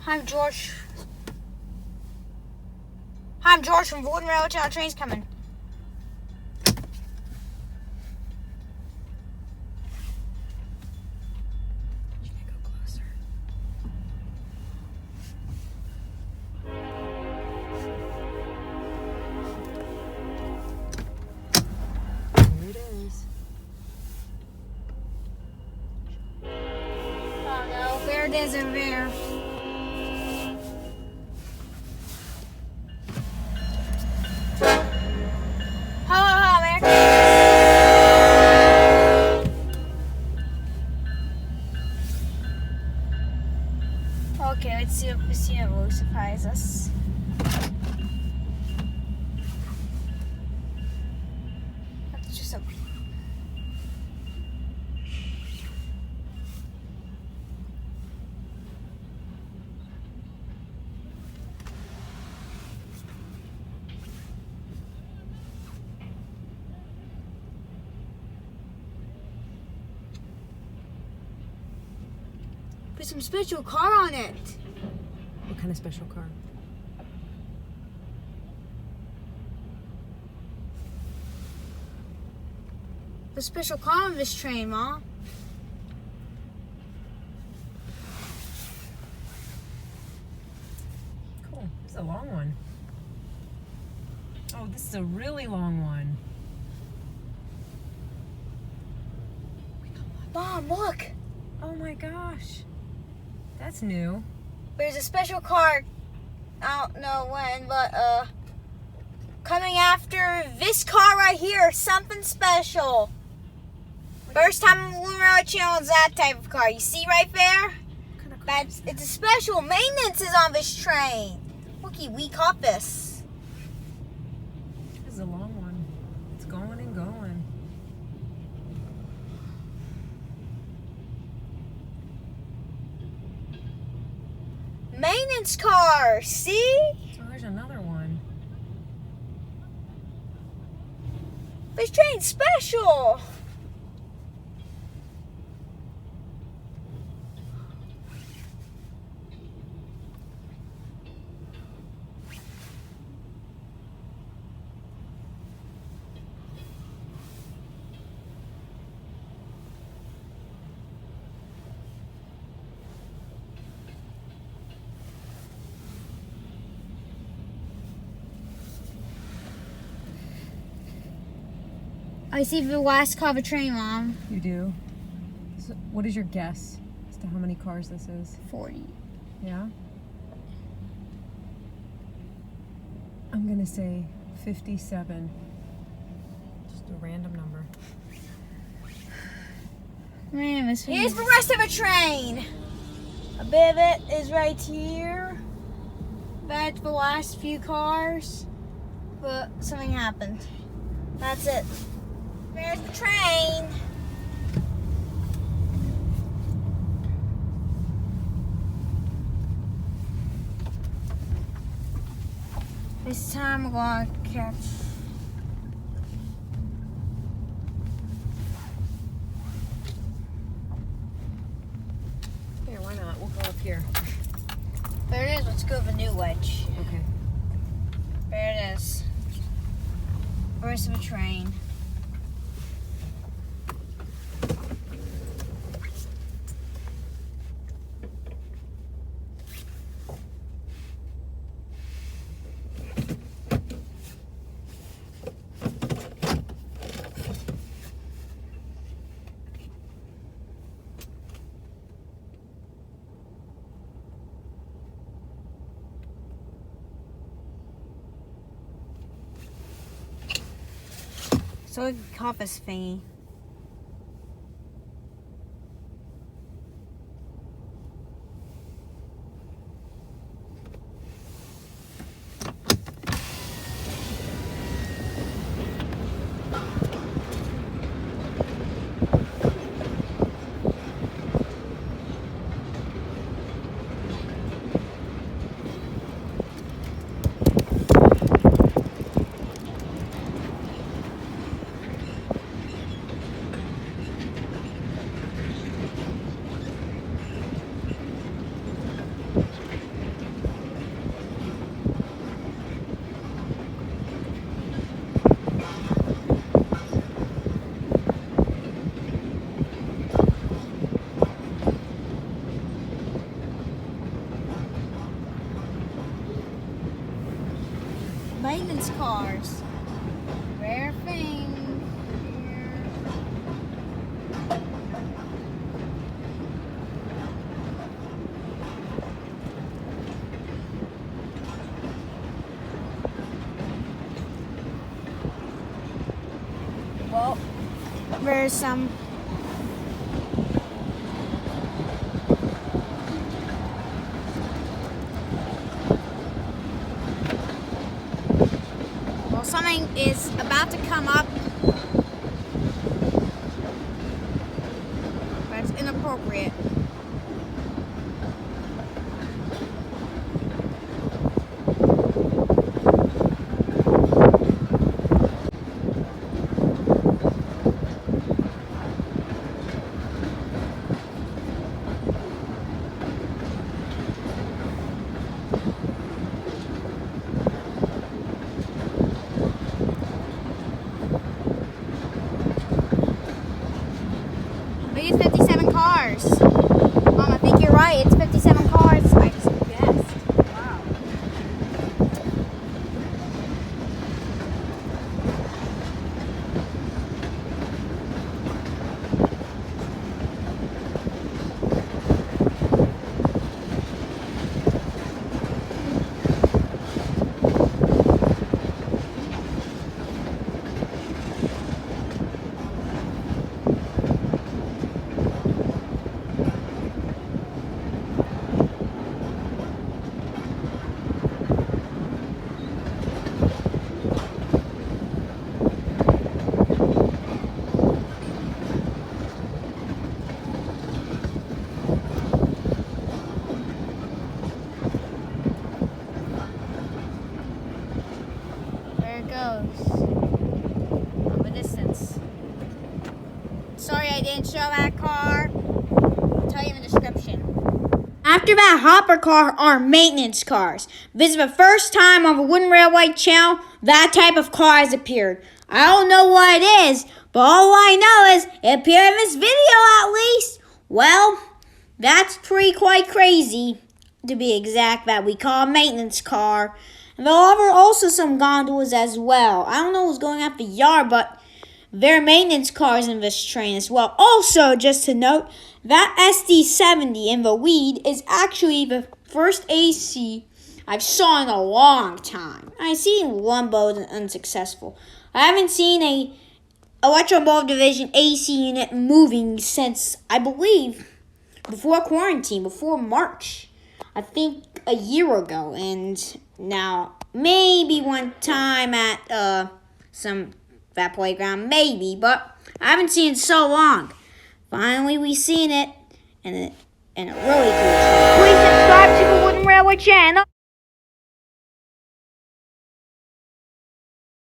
I'm George. I'm George from Warden Railroad. Our train's coming. You can go closer. Here it is. Oh no, there it is over there. Okay, let's see what will surprise us. That's just a... Put some special car on it. What kind of special car? The special car on this train, Mom. Cool. This is a long one. Oh, this is a really long one. Mom, look. Oh my gosh. That's new. There's a special car. I don't know when, but coming after this car right here. Something special. First time on the Warden Railroad Channel is that type of car. You see right there? What kind of car That's is it's a special maintenance is on this train. Looky, we caught this. This is a long one. It's going and going. Maintenance car. See? So there's another one. This train's special. I see the last car of a train, Mom. You do? So what is your guess as to how many cars this is? 40. Yeah? I'm gonna say 57. Just a random number. Man, here's the rest of a train. A bit of it is right here. That's the last few cars. But something happened. That's it. There's the train. This time we're going to catch. Here, why not? We'll go up here. There it is. Let's go with a new wedge. Okay. There it is. Rest of a train. So we can cop this thingy. maintenance cars. Rare thing here. Well, there's some. Well, something is about to come up. That's inappropriate. Maybe it's 57 cars. Mom, I think you're right. It's 57 cars. I just guessed. Wow. Goes from a distance. Sorry I didn't show that car. I'll tell you in the description. After that hopper car are maintenance cars. This is the first time on the Wooden Railway channel that type of car has appeared. I don't know what it is, but all I know is it appeared in this video at least. Well, that's quite crazy to be exact, that we call a maintenance car. And there are also some gondolas as well. I don't know what's going on at the yard, but there are maintenance cars in this train as well. Also, just to note, that SD70 in the lead is actually the first AC I've saw in a long time. I've seen one boat and unsuccessful. I haven't seen a Electro-Motive Division AC unit moving since, I believe, before quarantine, before March. I think a year ago, and now maybe one time at that playground, maybe, but I haven't seen it so long. Finally, we seen it, and it really cool. Please subscribe to the Wooden Railway channel.